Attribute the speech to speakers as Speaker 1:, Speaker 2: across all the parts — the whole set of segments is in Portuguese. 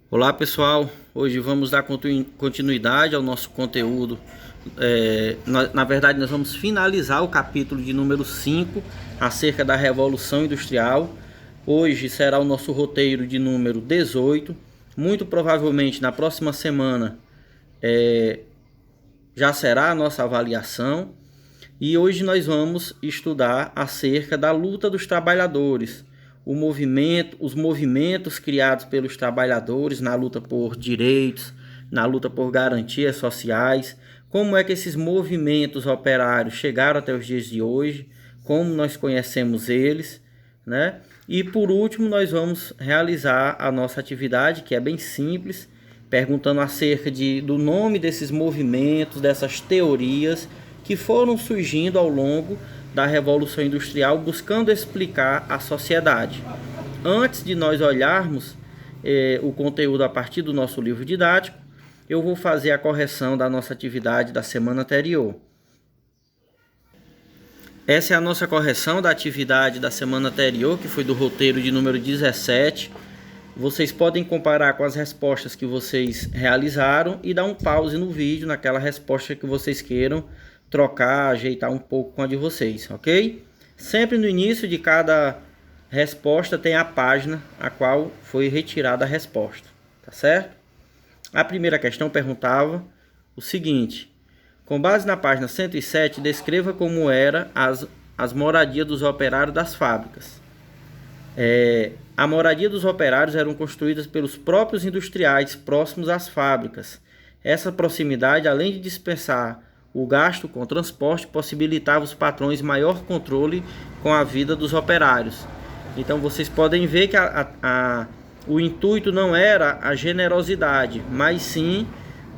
Speaker 1: Olá pessoal, hoje vamos dar continuidade ao nosso conteúdo. Na verdade, nós vamos finalizar o capítulo de número 5 acerca da Revolução Industrial. Hoje será o nosso roteiro de número 18. Muito provavelmente na próxima semana já será a nossa avaliação. E hoje nós vamos estudar acerca da luta dos trabalhadores. Os movimentos criados pelos trabalhadores na luta por direitos, na luta por garantias sociais, como é que esses movimentos operários chegaram até os dias de hoje, como nós conhecemos eles, né? E por último nós vamos realizar a nossa atividade, que é bem simples, perguntando acerca do nome desses movimentos, dessas teorias que foram surgindo ao longo da Revolução Industrial, buscando explicar a sociedade. Antes de nós olharmos o conteúdo a partir do nosso livro didático, eu vou fazer a correção da nossa atividade da semana anterior. Essa é a nossa correção da atividade da semana anterior, que foi do roteiro de número 17. Vocês podem comparar com as respostas que vocês realizaram e dar um pause no vídeo naquela resposta que vocês queiram trocar, ajeitar um pouco com a de vocês, ok? Sempre no início de cada resposta tem a página a qual foi retirada a resposta, tá certo? A primeira questão perguntava o seguinte: com base na página 107, descreva como eram as moradias dos operários das fábricas. A moradia dos operários eram construídas pelos próprios industriais próximos às fábricas. Essa proximidade, além de dispensar o gasto com transporte, possibilitava os patrões maior controle com a vida dos operários. Então vocês podem ver que o intuito não era a generosidade, mas sim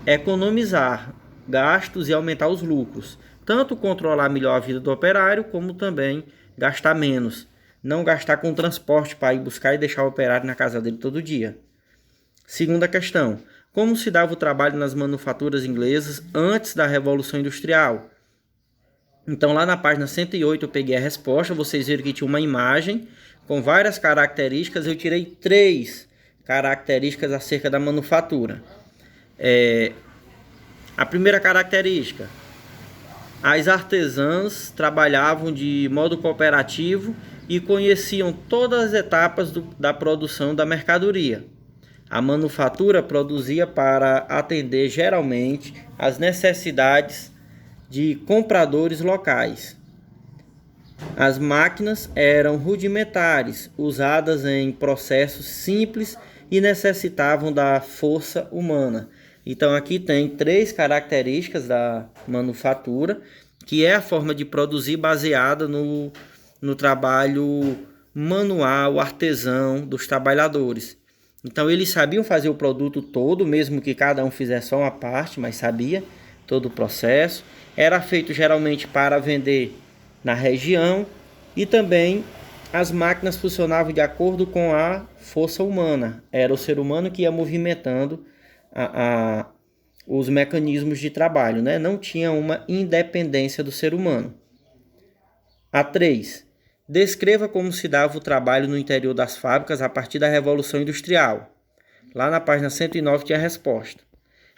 Speaker 1: economizar gastos e aumentar os lucros. Tanto controlar melhor a vida do operário, como também gastar menos. Não gastar com transporte para ir buscar e deixar o operário na casa dele todo dia. Segunda questão: como se dava o trabalho nas manufaturas inglesas antes da Revolução Industrial? Então, lá na página 108 eu peguei a resposta. Vocês viram que tinha uma imagem com várias características. Eu tirei 3 características acerca da manufatura. A primeira característica: as artesãs trabalhavam de modo cooperativo e conheciam todas as etapas da produção da mercadoria. A manufatura produzia para atender geralmente às necessidades de compradores locais. As máquinas eram rudimentares, usadas em processos simples e necessitavam da força humana. Então aqui tem 3 características da manufatura, que é a forma de produzir baseada no trabalho manual, artesão dos trabalhadores. Então eles sabiam fazer o produto todo, mesmo que cada um fizesse só uma parte, mas sabia todo o processo. Era feito geralmente para vender na região, e também as máquinas funcionavam de acordo com a força humana. Era o ser humano que ia movimentando os mecanismos de trabalho, né? Não tinha uma independência do ser humano. A 3. Descreva como se dava o trabalho no interior das fábricas a partir da Revolução Industrial. Lá na página 109 tinha a resposta.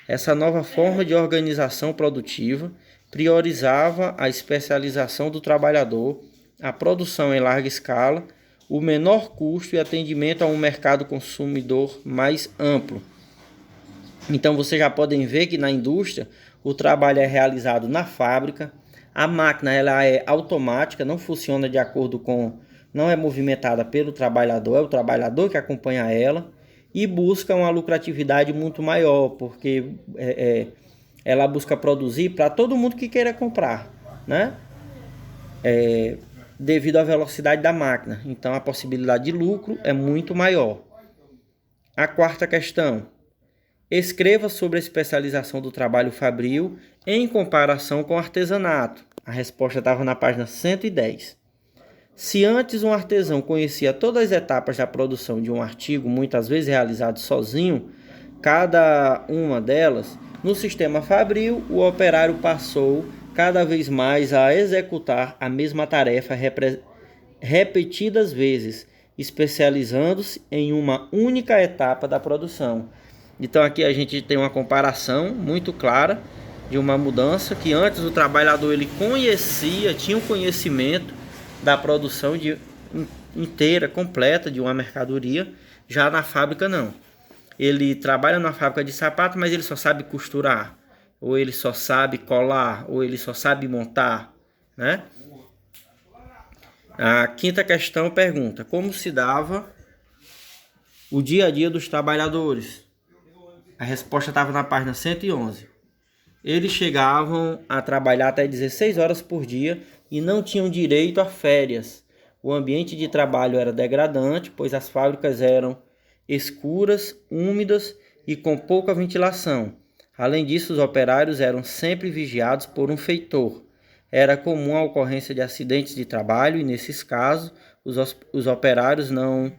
Speaker 1: Essa nova forma de organização produtiva priorizava a especialização do trabalhador, a produção em larga escala, o menor custo e atendimento a um mercado consumidor mais amplo. Então vocês já podem ver que na indústria o trabalho é realizado na fábrica. A máquina ela é automática, não funciona de acordo com, não é movimentada pelo trabalhador, é o trabalhador que acompanha ela, e busca uma lucratividade muito maior, porque ela busca produzir para todo mundo que queira comprar, né? Devido à velocidade da máquina. Então a possibilidade de lucro é muito maior. A 4ª questão: escreva sobre a especialização do trabalho fabril em comparação com o artesanato. A resposta estava na página 110. Se antes um artesão conhecia todas as etapas da produção de um artigo, muitas vezes realizado sozinho, cada uma delas, no sistema fabril, o operário passou cada vez mais a executar a mesma tarefa repetidas vezes, especializando-se em uma única etapa da produção. Então aqui a gente tem uma comparação muito clara de uma mudança que antes o trabalhador ele tinha um conhecimento da produção inteira, completa de uma mercadoria. Já na fábrica não. Ele trabalha na fábrica de sapato, mas ele só sabe costurar, ou ele só sabe colar, ou ele só sabe montar, né? A quinta questão pergunta: como se dava o dia a dia dos trabalhadores? A resposta estava na página 111. Eles chegavam a trabalhar até 16 horas por dia e não tinham direito a férias. O ambiente de trabalho era degradante, pois as fábricas eram escuras, úmidas e com pouca ventilação. Além disso, os operários eram sempre vigiados por um feitor. Era comum a ocorrência de acidentes de trabalho e, nesses casos, os operários não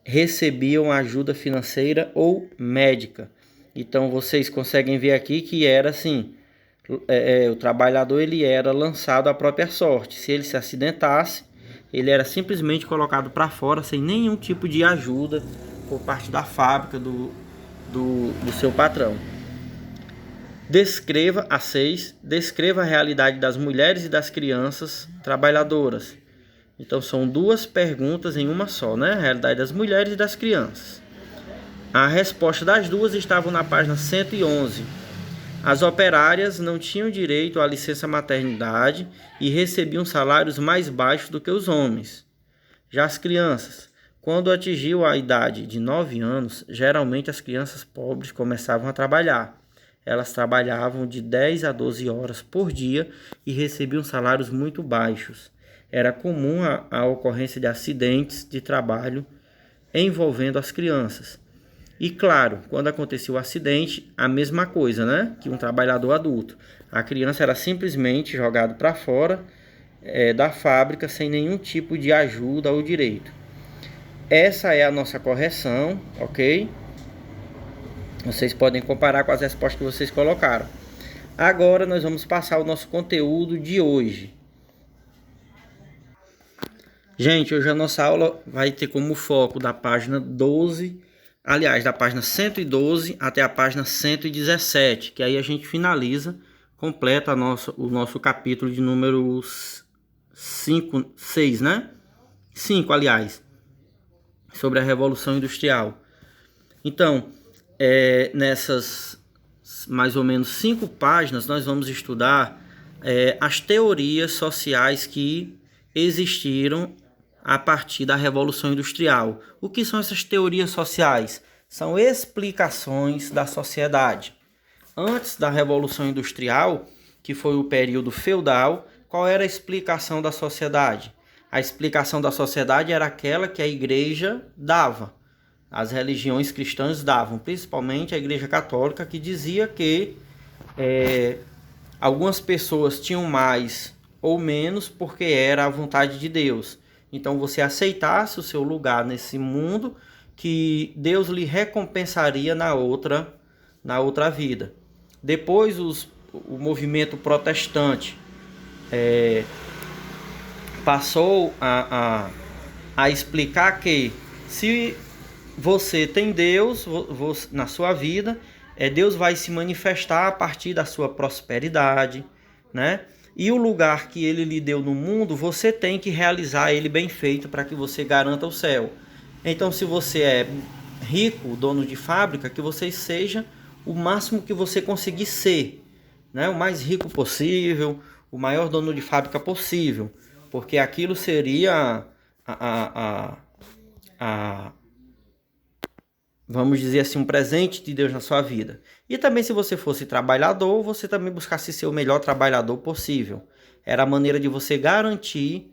Speaker 1: recebiam ajuda financeira ou médica. Então, vocês conseguem ver aqui que era assim, o trabalhador ele era lançado à própria sorte. Se ele se acidentasse, ele era simplesmente colocado para fora sem nenhum tipo de ajuda por parte da fábrica, do seu patrão. Descreva a realidade das mulheres e das crianças trabalhadoras. Então são duas perguntas em uma só, né? A realidade das mulheres e das crianças. A resposta das duas estavam na página 111. As operárias não tinham direito à licença maternidade e recebiam salários mais baixos do que os homens. Já as crianças, quando atingiam a idade de 9 anos, geralmente as crianças pobres começavam a trabalhar. Elas trabalhavam de 10 a 12 horas por dia e recebiam salários muito baixos. Era comum a ocorrência de acidentes de trabalho envolvendo as crianças. E claro, quando acontecia o acidente, a mesma coisa, né? Que um trabalhador adulto. A criança era simplesmente jogada para fora da fábrica sem nenhum tipo de ajuda ou direito. Essa é a nossa correção, ok? Vocês podem comparar com as respostas que vocês colocaram. Agora nós vamos passar o nosso conteúdo de hoje. Gente, hoje a nossa aula vai ter como foco da página 12, aliás, da página 112 até a página 117, que aí a gente finaliza, completa o nosso capítulo de número 6, né? 5, aliás, sobre a Revolução Industrial. Então, nessas mais ou menos 5 páginas, nós vamos estudar as teorias sociais que existiram a partir da Revolução Industrial. O que são essas teorias sociais? São explicações da sociedade. Antes da Revolução Industrial, que foi o período feudal, qual era a explicação da sociedade? A explicação da sociedade era aquela que a igreja dava. As religiões cristãs davam, principalmente a Igreja Católica, que dizia que algumas pessoas tinham mais ou menos porque era a vontade de Deus. Então você aceitasse o seu lugar nesse mundo, que Deus lhe recompensaria na outra vida. Depois o movimento protestante passou a explicar que se você tem Deus na sua vida, Deus vai se manifestar a partir da sua prosperidade, né? E o lugar que ele lhe deu no mundo, você tem que realizar ele bem feito para que você garanta o céu. Então, se você é rico, dono de fábrica, que você seja o máximo que você conseguir ser, né? O mais rico possível, o maior dono de fábrica possível, porque aquilo seria vamos dizer assim, um presente de Deus na sua vida. E também, se você fosse trabalhador, você também buscasse ser o melhor trabalhador possível. Era a maneira de você garantir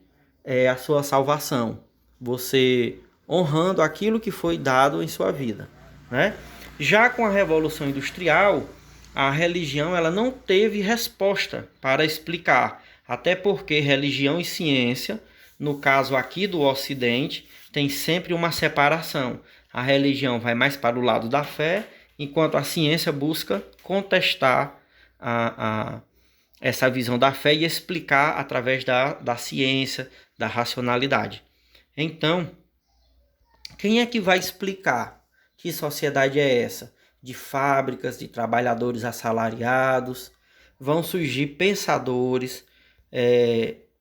Speaker 1: a sua salvação. Você honrando aquilo que foi dado em sua vida, né? Já com a Revolução Industrial, a religião ela não teve resposta para explicar. Até porque religião e ciência, no caso aqui do Ocidente, tem sempre uma separação. A religião vai mais para o lado da fé, enquanto a ciência busca contestar essa visão da fé e explicar através da ciência, da racionalidade. Então, Quem é que vai explicar que sociedade é essa? De fábricas, de trabalhadores assalariados, vão surgir pensadores,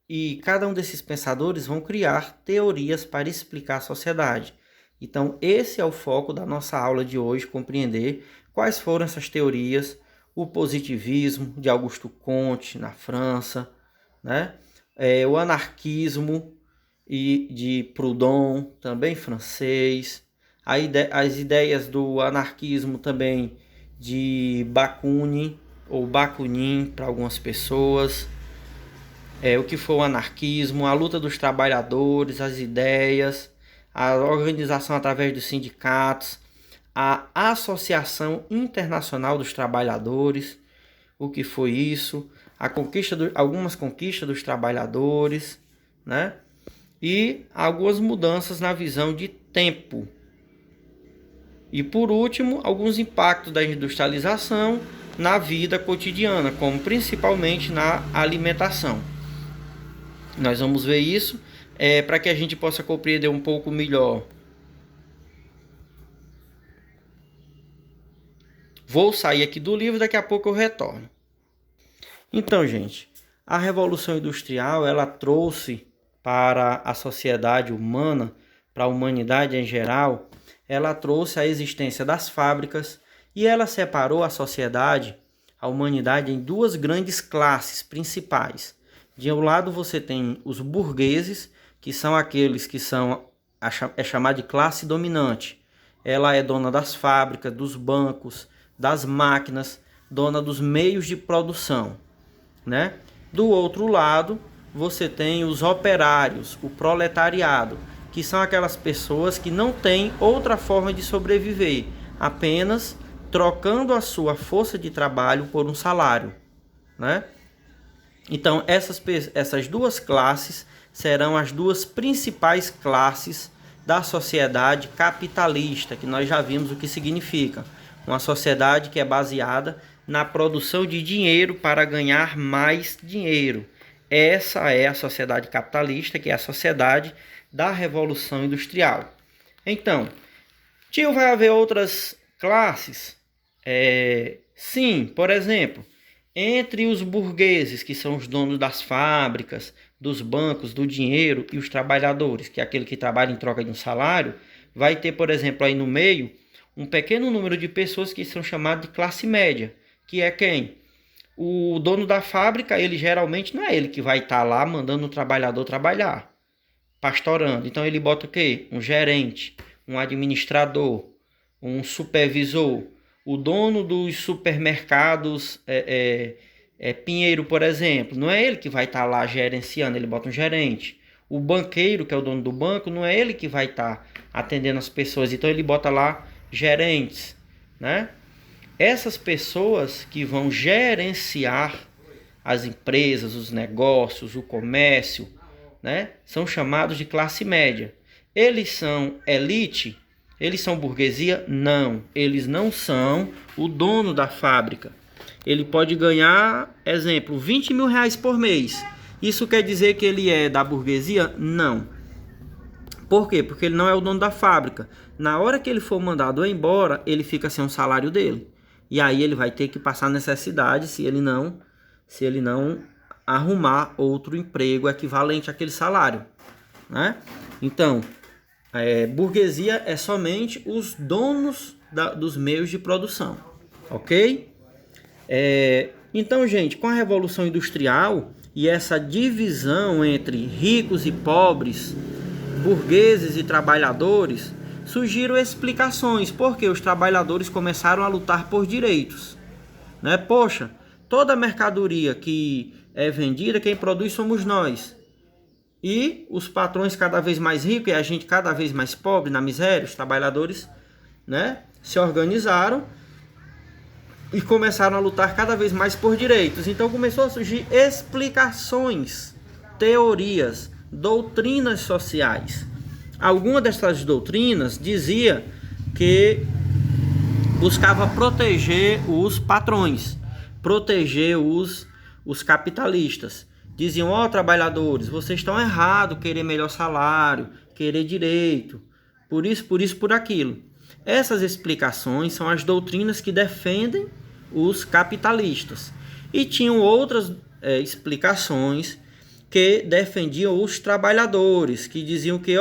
Speaker 1: e cada um desses pensadores vão criar teorias para explicar a sociedade. Então, esse é o foco da nossa aula de hoje, compreender quais foram essas teorias, o positivismo de Augusto Comte, na França, né? O anarquismo de Proudhon, também francês, as ideias do anarquismo também de Bakunin, ou Bakunin para algumas pessoas, o que foi o anarquismo, a luta dos trabalhadores, as ideias, a organização através dos sindicatos, a Associação Internacional dos Trabalhadores, o que foi isso, algumas conquistas dos trabalhadores, né? E algumas mudanças na visão de tempo. E por último, alguns impactos da industrialização na vida cotidiana, como principalmente na alimentação. Nós vamos ver isso para que a gente possa compreender um pouco melhor. Vou sair aqui do livro, daqui a pouco eu retorno. Então, gente, a Revolução Industrial, ela trouxe para a sociedade humana, para a humanidade em geral, ela trouxe a existência das fábricas e ela separou a sociedade, a humanidade, em duas grandes classes principais. De um lado você tem os burgueses, que são aqueles que é chamado de classe dominante. Ela é dona das fábricas, dos bancos, das máquinas, dona dos meios de produção, né? Do outro lado, você tem os operários, o proletariado, que são aquelas pessoas que não têm outra forma de sobreviver, apenas trocando a sua força de trabalho por um salário, né? Então, essas duas classes serão as duas principais classes da sociedade capitalista, que nós já vimos o que significa. Uma sociedade que é baseada na produção de dinheiro para ganhar mais dinheiro. Essa é a sociedade capitalista, que é a sociedade da Revolução Industrial. Então, tio, vai haver outras classes? Sim, por exemplo, entre os burgueses, que são os donos das fábricas, dos bancos, do dinheiro, e os trabalhadores, que é aquele que trabalha em troca de um salário, vai ter, por exemplo, aí no meio, um pequeno número de pessoas que são chamadas de classe média, que é quem? O dono da fábrica, ele geralmente não é ele que vai estar lá mandando o trabalhador trabalhar, pastorando. Então ele bota o quê? Um gerente, um administrador, um supervisor. O dono dos supermercados Pinheiro, por exemplo, não é ele que vai estar lá gerenciando, ele bota um gerente. O banqueiro, que é o dono do banco, não é ele que vai estar atendendo as pessoas, então ele bota lá gerentes, né? Essas pessoas que vão gerenciar as empresas, os negócios, o comércio, né, são chamados de classe média. Eles são elite? Eles são burguesia? Não, eles não são o dono da fábrica. Ele pode ganhar, exemplo, 20 mil reais por mês. Isso quer dizer que ele é da burguesia? Não. Por quê? Porque ele não é o dono da fábrica. Na hora que ele for mandado embora, ele fica sem o salário dele. E aí ele vai ter que passar necessidade se ele não arrumar outro emprego equivalente àquele salário, né? Então, burguesia é somente os donos dos meios de produção, ok? Então, gente, com a Revolução Industrial e essa divisão entre ricos e pobres, burgueses e trabalhadores, surgiram explicações porque os trabalhadores começaram a lutar por direitos, né? Poxa, toda mercadoria que é vendida, quem produz somos nós. E os patrões cada vez mais ricos e a gente cada vez mais pobre, na miséria, os trabalhadores, né, se organizaram e começaram a lutar cada vez mais por direitos. Então começou a surgir explicações, teorias, doutrinas sociais. Alguma dessas doutrinas dizia que buscava proteger os patrões, proteger os capitalistas. Diziam, ó, trabalhadores, vocês estão errados, querer melhor salário, querer direito. por isso, por aquilo. Essas explicações são as doutrinas que defendem os capitalistas. E tinham outras explicações que defendiam os trabalhadores, que diziam que,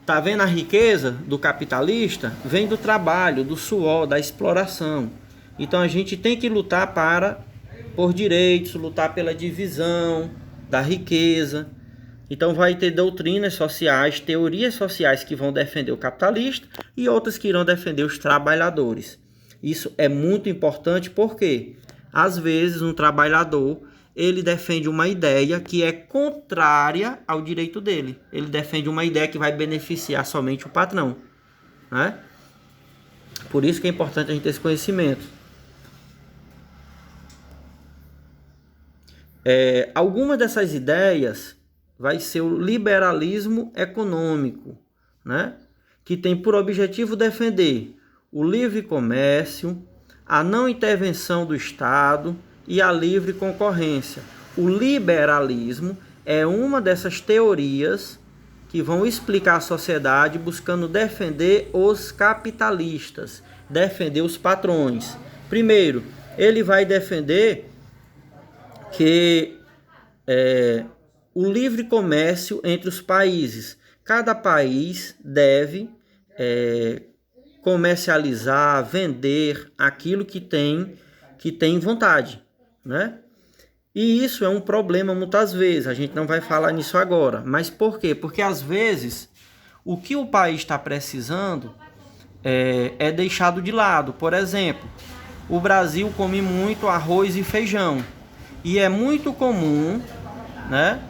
Speaker 1: tá vendo a riqueza do capitalista? Vem do trabalho, do suor, da exploração. Então a gente tem que lutar por direitos, lutar pela divisão da riqueza. Então vai ter doutrinas sociais, teorias sociais que vão defender o capitalista e outras que irão defender os trabalhadores. Isso é muito importante porque, às vezes, um trabalhador ele defende uma ideia que é contrária ao direito dele. Ele defende uma ideia que vai beneficiar somente o patrão, né? Por isso que é importante a gente ter esse conhecimento. Alguma dessas ideias vai ser o liberalismo econômico, né? Que tem por objetivo defender o livre comércio, a não intervenção do Estado e a livre concorrência. O liberalismo é uma dessas teorias que vão explicar a sociedade buscando defender os capitalistas, defender os patrões. Primeiro, ele vai defender que o livre comércio entre os países. Cada país deve comercializar, vender aquilo que tem vontade, né? E isso é um problema muitas vezes. A gente não vai falar nisso agora. Mas por quê? Porque às vezes o que o país está precisando é deixado de lado. Por exemplo, o Brasil come muito arroz e feijão. E é muito comum, né?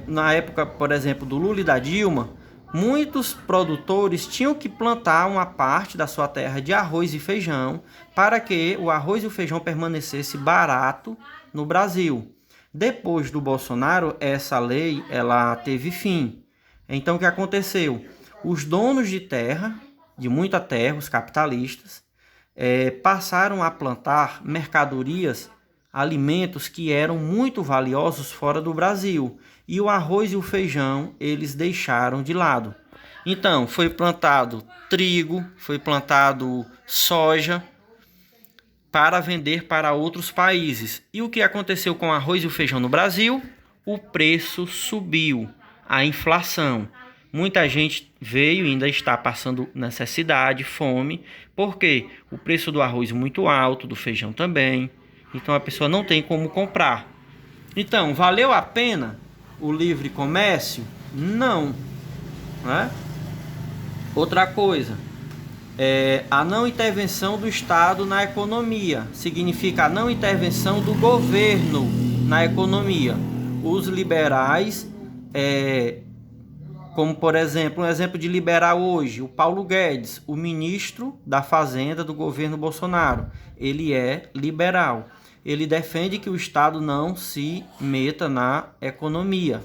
Speaker 1: Na época, por exemplo, do Lula e da Dilma, muitos produtores tinham que plantar uma parte da sua terra de arroz e feijão para que o arroz e o feijão permanecesse barato no Brasil. Depois do Bolsonaro, essa lei ela teve fim. Então, o que aconteceu? Os donos de terra, de muita terra, os capitalistas, passaram a plantar mercadorias, alimentos que eram muito valiosos fora do Brasil. E o arroz e o feijão eles deixaram de lado. Então, foi plantado trigo, foi plantado soja para vender para outros países. E o que aconteceu com o arroz e o feijão no Brasil? O preço subiu, a inflação. Muita gente veio e ainda está passando necessidade, fome, porque o preço do arroz é muito alto, do feijão também. Então a pessoa não tem como comprar. Então, valeu a pena o livre comércio? Não, né? Outra coisa, a não intervenção do Estado na economia. Significa a não intervenção do governo na economia. Os liberais, como por exemplo, um exemplo de liberal hoje, o Paulo Guedes, o ministro da Fazenda do governo Bolsonaro. Ele é liberal. Ele defende que o Estado não se meta na economia.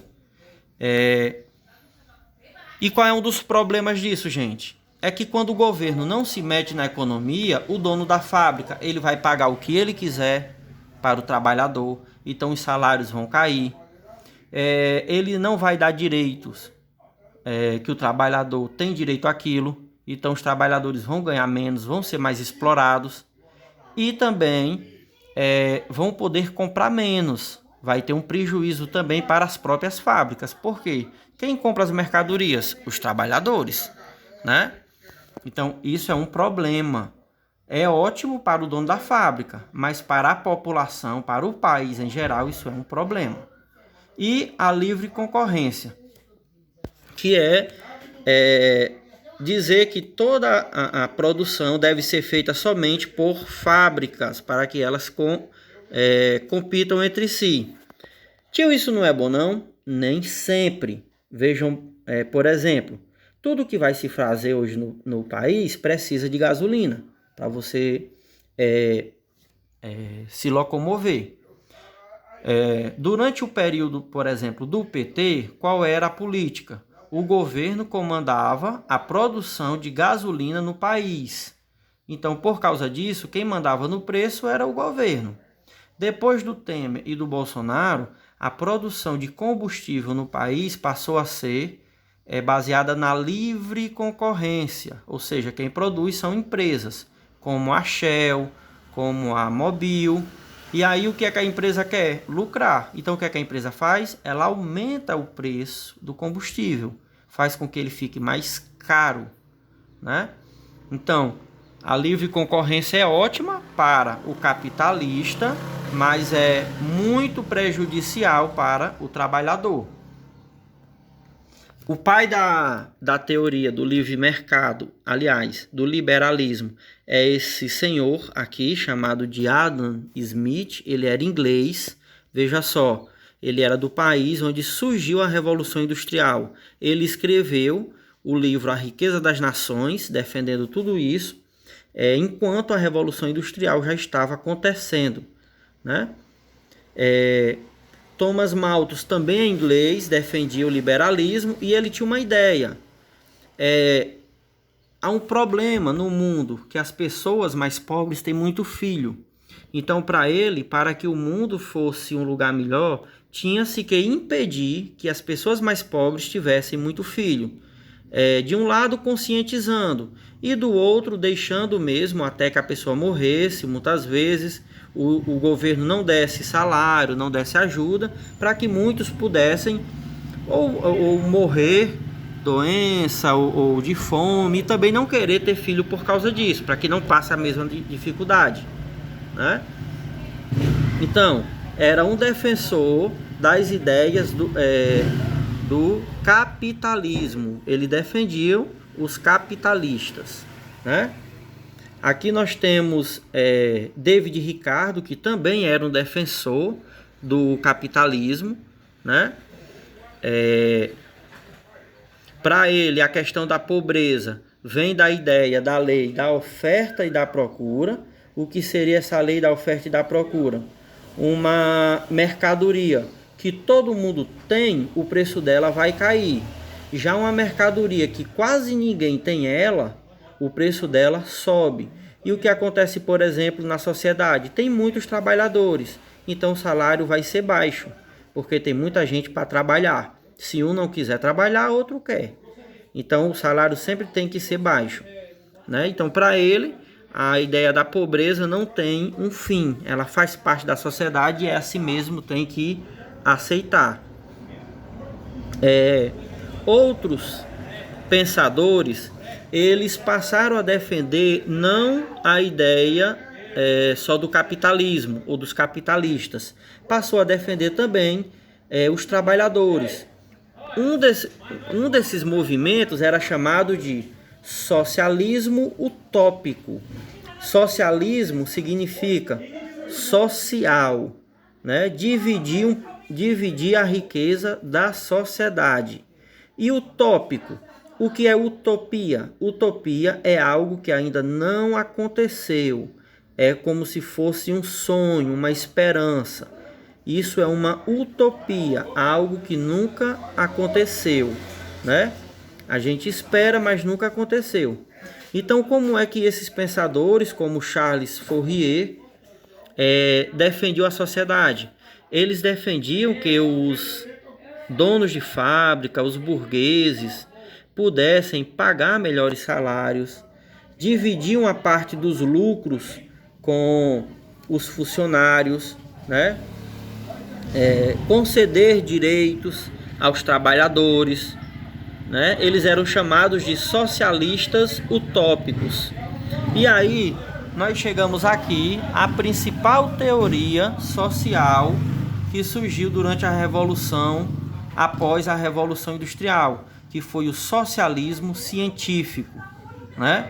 Speaker 1: E qual é um dos problemas disso, gente? É que quando o governo não se mete na economia, o dono da fábrica ele vai pagar o que ele quiser para o trabalhador. Então os salários vão cair. Ele não vai dar direitos que o trabalhador tem direito àquilo. Então os trabalhadores vão ganhar menos, vão ser mais explorados. E também vão poder comprar menos. Vai ter um prejuízo também para as próprias fábricas. Por quê? Quem compra as mercadorias? Os trabalhadores, né? Então, isso é um problema. É ótimo para o dono da fábrica, mas para a população, para o país em geral, isso é um problema. E a livre concorrência, que dizer que toda a produção deve ser feita somente por fábricas, para que elas compitam entre si. Tio, isso não é bom não? Nem sempre. Vejam, por exemplo, tudo que vai se fazer hoje no país precisa de gasolina para você se locomover. Durante o período, por exemplo, do PT, qual era a política? O governo comandava a produção de gasolina no país. Então, por causa disso, quem mandava no preço era o governo. Depois do Temer e do Bolsonaro, a produção de combustível no país passou a ser é baseada na livre concorrência, ou seja, quem produz são empresas, como a Shell, como a Mobil. E aí o que é que a empresa quer? Lucrar. Então o que é que a empresa faz? Ela aumenta o preço do combustível, faz com que ele fique mais caro, né? Então, a livre concorrência é ótima para o capitalista, mas é muito prejudicial para o trabalhador. O pai da teoria do livre mercado, aliás, do liberalismo, é esse senhor aqui, chamado de Adam Smith. Ele era inglês, veja só, ele era do país onde surgiu a Revolução Industrial. Ele escreveu o livro A Riqueza das Nações, defendendo tudo isso, enquanto a Revolução Industrial já estava acontecendo, né? Thomas Malthus também é inglês, defendia o liberalismo e ele tinha uma ideia. Há um problema no mundo, que as pessoas mais pobres têm muito filho. Então, para que o mundo fosse um lugar melhor, tinha-se que impedir que as pessoas mais pobres tivessem muito filho. De um lado conscientizando e do outro deixando mesmo até que a pessoa morresse, muitas vezes o governo não desse salário, não desse ajuda, para que muitos pudessem ou morrer doença ou de fome, e também não querer ter filho por causa disso, para que não passe a mesma dificuldade, né? Então, era um defensor das ideias do capitalismo. Ele defendia os capitalistas, né? Aqui nós temos David Ricardo, que também era um defensor do capitalismo, né? Para ele, a questão da pobreza vem da ideia da lei da oferta e da procura. O que seria essa lei da oferta e da procura? Uma mercadoria que todo mundo tem, o preço dela vai cair. Já uma mercadoria que quase ninguém tem ela, o preço dela sobe. E o que acontece, por exemplo, na sociedade? Tem muitos trabalhadores, então o salário vai ser baixo, porque tem muita gente para trabalhar. Se um não quiser trabalhar, outro quer. Então o salário sempre tem que ser baixo, né? Então, para ele, a ideia da pobreza não tem um fim. Ela faz parte da sociedade e é assim mesmo, tem que aceitar. Outros pensadores, eles passaram a defender não a ideia só do capitalismo ou dos capitalistas. Passou a defender também os trabalhadores. Um desses movimentos era chamado de socialismo utópico. Socialismo significa social, né? Dividir a riqueza da sociedade. E utópico, o que é utopia? Utopia é algo que ainda não aconteceu. É como se fosse um sonho, uma esperança. Isso é uma utopia, algo que nunca aconteceu, né? A gente espera, mas nunca aconteceu. Então, como é que esses pensadores, como Charles Fourier, defendiam a sociedade? Eles defendiam que os donos de fábrica, os burgueses, pudessem pagar melhores salários, dividiam a parte dos lucros com os funcionários, né? Conceder direitos aos trabalhadores, né? Eles eram chamados de socialistas utópicos. E aí nós chegamos aqui à principal teoria social que surgiu durante a Revolução, após a Revolução Industrial, que foi o socialismo científico, né?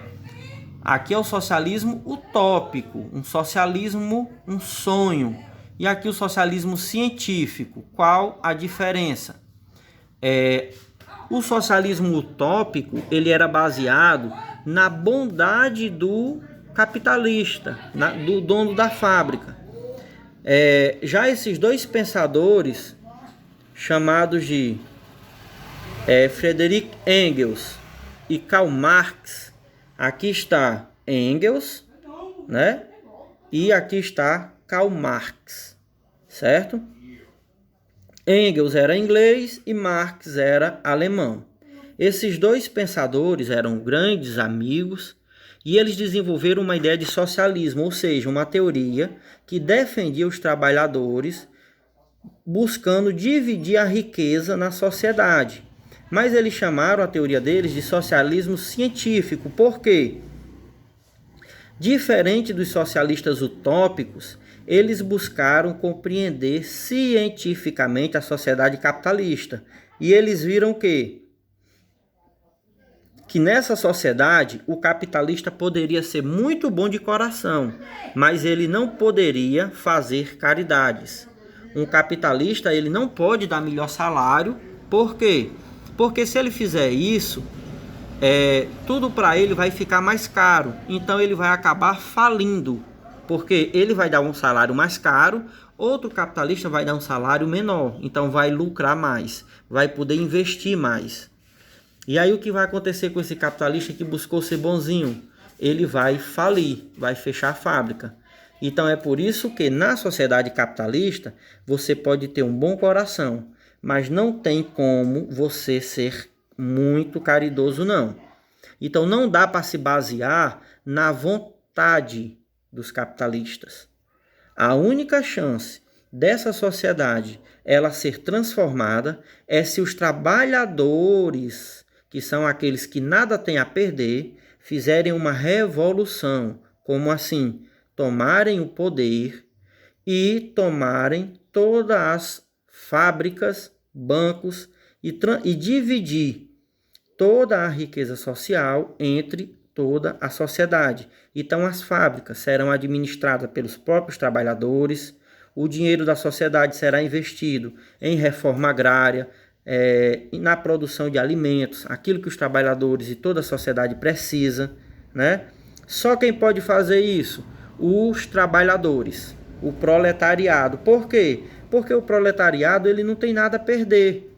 Speaker 1: Aqui é o socialismo utópico, um socialismo, um sonho. E aqui o socialismo científico. Qual a diferença? O socialismo utópico, ele era baseado na bondade do capitalista, do dono da fábrica. Já esses dois pensadores, chamados de Friedrich Engels e Karl Marx, aqui está Engels, né? E aqui está Karl Marx, certo? Engels era inglês e Marx era alemão. Esses dois pensadores eram grandes amigos e eles desenvolveram uma ideia de socialismo, ou seja, uma teoria que defendia os trabalhadores buscando dividir a riqueza na sociedade. Mas eles chamaram a teoria deles de socialismo científico. Por quê? Diferente dos socialistas utópicos, eles buscaram compreender cientificamente a sociedade capitalista. E eles viram que nessa sociedade o capitalista poderia ser muito bom de coração, mas ele não poderia fazer caridades. Um capitalista, ele não pode dar melhor salário. Por quê? Porque se ele fizer isso, tudo para ele vai ficar mais caro. Então ele vai acabar falindo, porque ele vai dar um salário mais caro, outro capitalista vai dar um salário menor. Então vai lucrar mais, vai poder investir mais. E aí o que vai acontecer com esse capitalista que buscou ser bonzinho? Ele vai falir, vai fechar a fábrica. Então é por isso que na sociedade capitalista você pode ter um bom coração, mas não tem como você ser muito caridoso, não. Então não dá para se basear na vontade dos capitalistas. A única chance dessa sociedade ela ser transformada é se os trabalhadores, que são aqueles que nada têm a perder, fizerem uma revolução. Como assim? Tomarem o poder e tomarem todas as fábricas, bancos e dividir toda a riqueza social entre toda a sociedade. Então as fábricas serão administradas pelos próprios trabalhadores, o dinheiro da sociedade será investido em reforma agrária, na produção de alimentos, aquilo que os trabalhadores e toda a sociedade precisa, né? Só quem pode fazer isso? Os trabalhadores, o proletariado. Por quê? Porque o proletariado ele não tem nada a perder.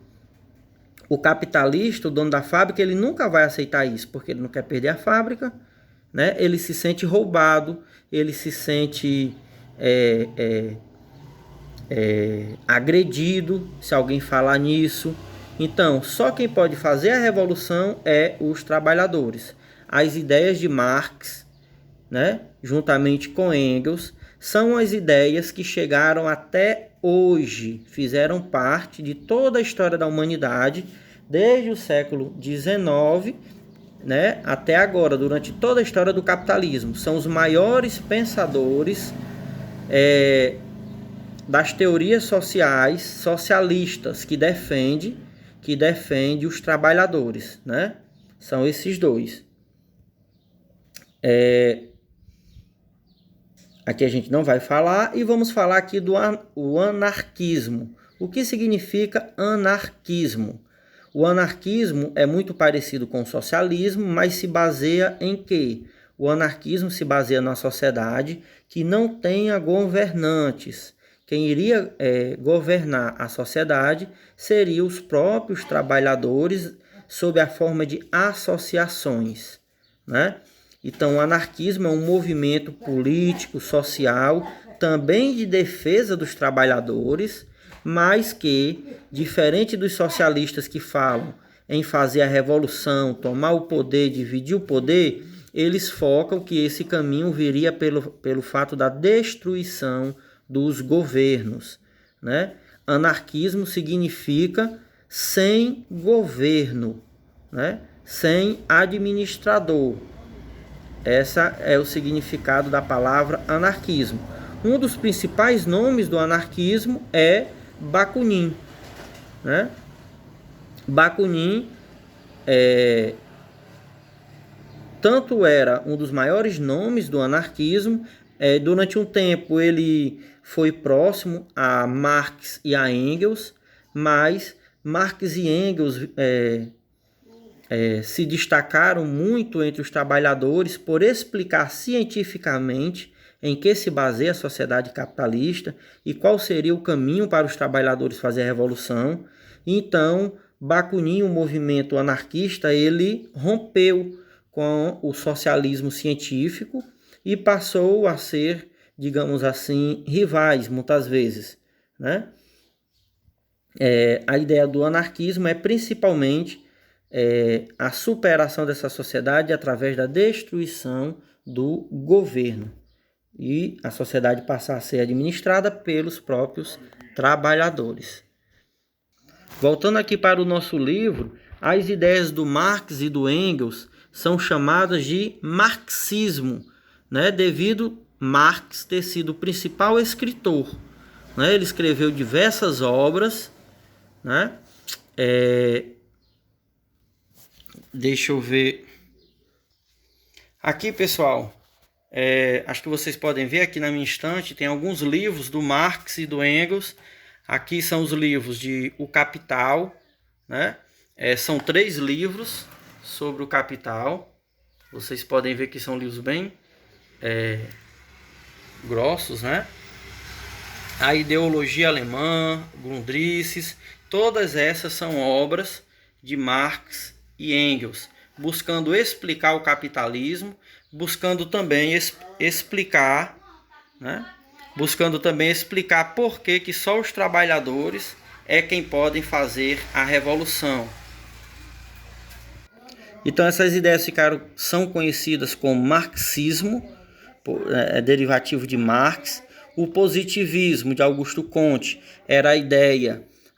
Speaker 1: O capitalista, o dono da fábrica, ele nunca vai aceitar isso, porque ele não quer perder a fábrica, né? Ele se sente roubado, ele se sente agredido se alguém falar nisso. Então, só quem pode fazer a revolução é os trabalhadores. As ideias de Marx, né, juntamente com Engels, são as ideias que chegaram até hoje, fizeram parte de toda a história da humanidade, desde o século XIX, né, até agora, durante toda a história do capitalismo. São os maiores pensadores das teorias sociais, socialistas, que defende os trabalhadores, né? São esses dois. Aqui a gente não vai falar e vamos falar aqui do anarquismo. O que significa anarquismo? O anarquismo é muito parecido com o socialismo, mas se baseia em quê? O anarquismo se baseia na sociedade que não tenha governantes. Quem iria governar a sociedade seriam os próprios trabalhadores sob a forma de associações, né? Então, o anarquismo é um movimento político, social, também de defesa dos trabalhadores, mas que, diferente dos socialistas que falam em fazer a revolução, tomar o poder, dividir o poder, eles focam que esse caminho viria pelo fato da destruição dos governos, né? Anarquismo significa sem governo, né? Sem administrador. Esse é o significado da palavra anarquismo. Um dos principais nomes do anarquismo é Bakunin, né? Bakunin tanto era um dos maiores nomes do anarquismo. Durante um tempo ele foi próximo a Marx e a Engels, mas Marx e Engels se destacaram muito entre os trabalhadores por explicar cientificamente em que se baseia a sociedade capitalista e qual seria o caminho para os trabalhadores fazer a revolução. Então, Bakunin, o movimento anarquista, ele rompeu com o socialismo científico e passou a ser, digamos assim, rivais muitas vezes, né? A ideia do anarquismo é principalmente a superação dessa sociedade através da destruição do governo e a sociedade passar a ser administrada pelos próprios trabalhadores. Voltando aqui para o nosso livro, as ideias do Marx e do Engels são chamadas de marxismo, né? Devido Marx ter sido o principal escritor, né? Ele escreveu diversas obras, né? Deixa eu ver. Aqui, pessoal, acho que vocês podem ver aqui na minha estante, tem alguns livros do Marx e do Engels. Aqui são os livros de O Capital, né? São 3 livros sobre o Capital. Vocês podem ver que são livros bem grossos, né? A Ideologia Alemã, Grundrisses, todas essas são obras de Marx e Engels, buscando explicar o capitalismo, buscando também explicar, né? Buscando também explicar por que só os trabalhadores é quem podem fazer a revolução. Então essas ideias são conhecidas como marxismo, derivativo de Marx. O positivismo de Augusto Comte era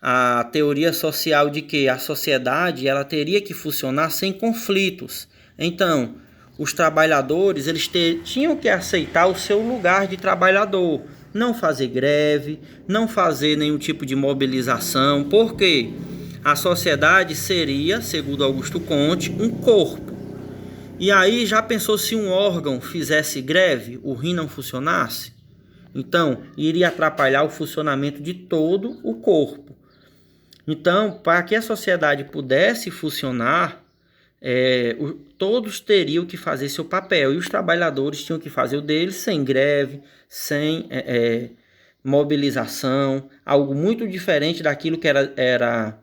Speaker 1: a teoria social de que a sociedade ela teria que funcionar sem conflitos. Então, os trabalhadores eles tinham que aceitar o seu lugar de trabalhador, não fazer greve, não fazer nenhum tipo de mobilização, porque a sociedade seria, segundo Augusto Comte, um corpo. E aí já pensou se um órgão fizesse greve, o rim não funcionasse? Então, iria atrapalhar o funcionamento de todo o corpo. Então, para que a sociedade pudesse funcionar, todos teriam que fazer seu papel. E os trabalhadores tinham que fazer o deles sem greve, sem mobilização. Algo muito diferente daquilo que era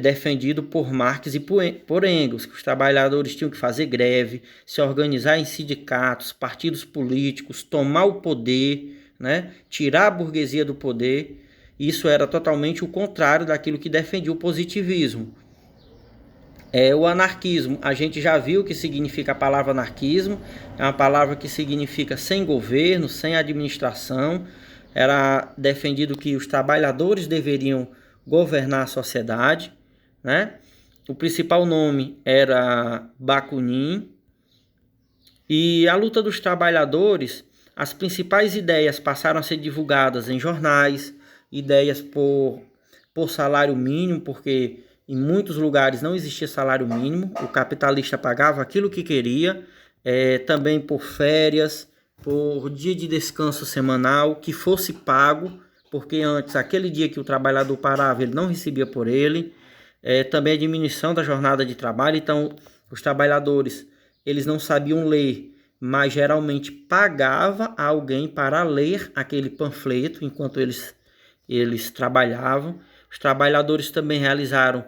Speaker 1: defendido por Marx e por Engels, que os trabalhadores tinham que fazer greve, se organizar em sindicatos, partidos políticos, tomar o poder, né? Tirar a burguesia do poder. Isso era totalmente o contrário daquilo que defendia o positivismo. O anarquismo, a gente já viu o que significa a palavra anarquismo, é uma palavra que significa sem governo, sem administração. Era defendido que os trabalhadores deveriam governar a sociedade, né? O principal nome era Bakunin. E a luta dos trabalhadores, as principais ideias passaram a ser divulgadas em jornais, ideias por salário mínimo, porque em muitos lugares não existia salário mínimo, o capitalista pagava aquilo que queria, também por férias, por dia de descanso semanal que fosse pago, porque antes, aquele dia que o trabalhador parava, ele não recebia por ele. Também a diminuição da jornada de trabalho. Então, os trabalhadores, eles não sabiam ler, mas geralmente pagava a alguém para ler aquele panfleto enquanto eles trabalhavam. Os trabalhadores também realizaram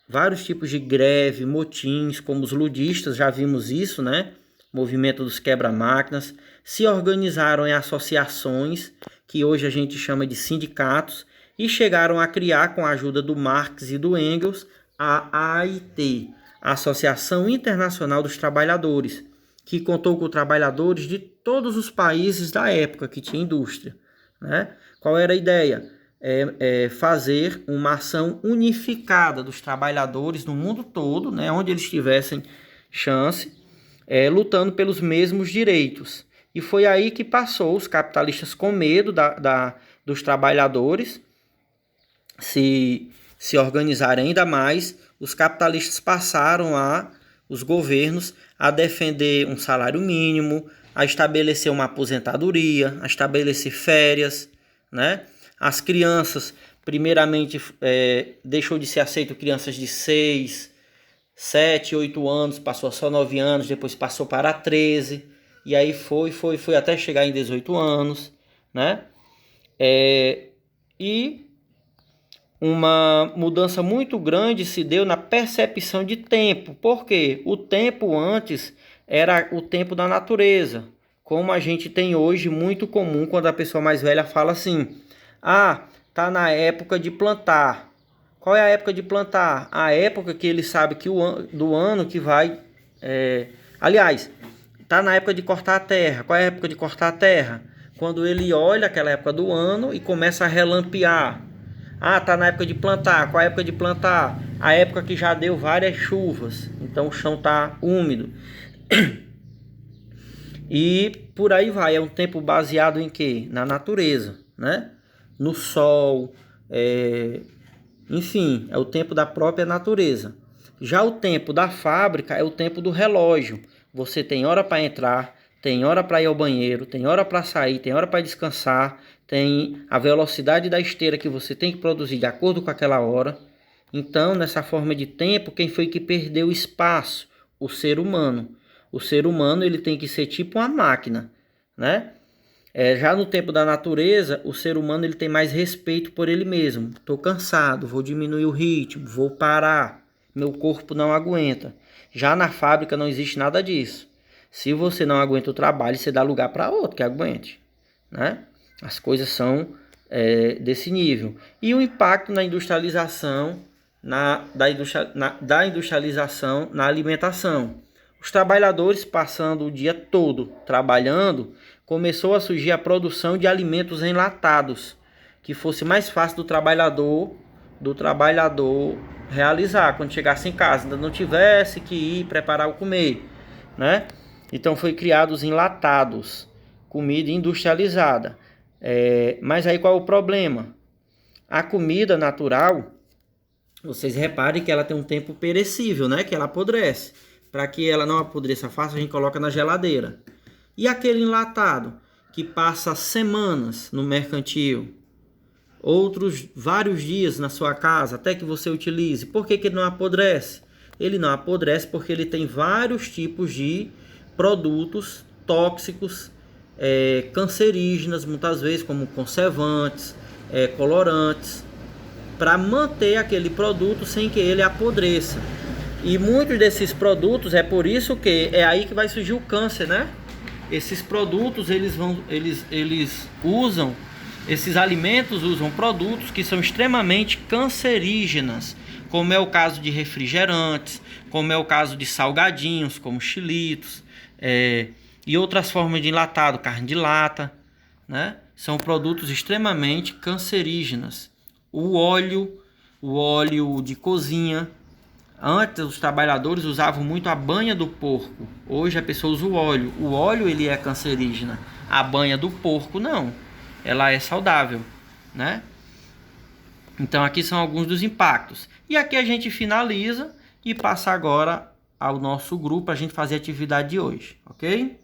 Speaker 1: vários tipos de greve, motins, como os ludistas, já vimos isso, né? Movimento dos quebra-máquinas. Se organizaram em associações, que hoje a gente chama de sindicatos, e chegaram a criar, com a ajuda do Marx e do Engels, a AIT, a Associação Internacional dos Trabalhadores, que contou com trabalhadores de todos os países da época que tinha indústria, né? Qual era a ideia? Fazer uma ação unificada dos trabalhadores no mundo todo, né? Onde eles tivessem chance, lutando pelos mesmos direitos. E foi aí que passou os capitalistas com medo dos trabalhadores se organizarem ainda mais. Os capitalistas passaram os governos a defender um salário mínimo, a estabelecer uma aposentadoria, a estabelecer férias, né? As crianças, primeiramente, deixou de ser aceito crianças de 6, 7, 8 anos, passou a só 9 anos, depois passou para 13, e aí foi até chegar em 18 anos, né? E uma mudança muito grande se deu na percepção de tempo, porque o tempo antes era o tempo da natureza, como a gente tem hoje, muito comum quando a pessoa mais velha fala assim: tá na época de plantar. Qual é a época de plantar? A época que ele sabe que do ano que vai... aliás, está na época de cortar a terra. Qual é a época de cortar a terra? Quando ele olha aquela época do ano e começa a relampear. Ah, está na época de plantar. Qual é a época de plantar? A época que já deu várias chuvas. Então o chão está úmido. E por aí vai. É um tempo baseado em quê? Na natureza, né? No sol. Enfim, é o tempo da própria natureza. Já o tempo da fábrica é o tempo do relógio. Você tem hora para entrar, tem hora para ir ao banheiro, tem hora para sair, tem hora para descansar, tem a velocidade da esteira que você tem que produzir de acordo com aquela hora. Então, nessa forma de tempo, quem foi que perdeu o espaço? O ser humano. O ser humano ele tem que ser tipo uma máquina, né? Já no tempo da natureza, o ser humano ele tem mais respeito por ele mesmo. Estou cansado, vou diminuir o ritmo, vou parar, meu corpo não aguenta. Já na fábrica não existe nada disso. Se você não aguenta o trabalho, você dá lugar para outro que aguente, né? As coisas são desse nível. E o impacto na industrialização, da industrialização na alimentação. Os trabalhadores passando o dia todo trabalhando, começou a surgir a produção de alimentos enlatados, que fosse mais fácil do trabalhador realizar quando chegasse em casa, ainda não tivesse que ir preparar o comer, né? Então foi criado os enlatados, comida industrializada. Mas aí qual é o problema? A comida natural, vocês reparem que ela tem um tempo perecível, né? Que ela apodrece. Para que ela não apodreça fácil, a gente coloca na geladeira. E aquele enlatado que passa semanas no mercantil, outros vários dias na sua casa, até que você utilize. Por que ele não apodrece? Ele não apodrece porque ele tem vários tipos de produtos tóxicos, cancerígenas, muitas vezes, como conservantes, colorantes, para manter aquele produto sem que ele apodreça. E muitos desses produtos, é por isso que é aí que vai surgir o câncer, né? Esses produtos, esses alimentos usam produtos que são extremamente cancerígenas, como é o caso de refrigerantes, como é o caso de salgadinhos, como chilitos, e outras formas de enlatado, carne de lata, né? São produtos extremamente cancerígenas. O óleo de cozinha. Antes os trabalhadores usavam muito a banha do porco. Hoje a pessoa usa o óleo. O óleo ele é cancerígena. A banha do porco não. Ela é saudável, né? Então aqui são alguns dos impactos. E aqui a gente finaliza e passa agora ao nosso grupo para a gente fazer a atividade de hoje, ok?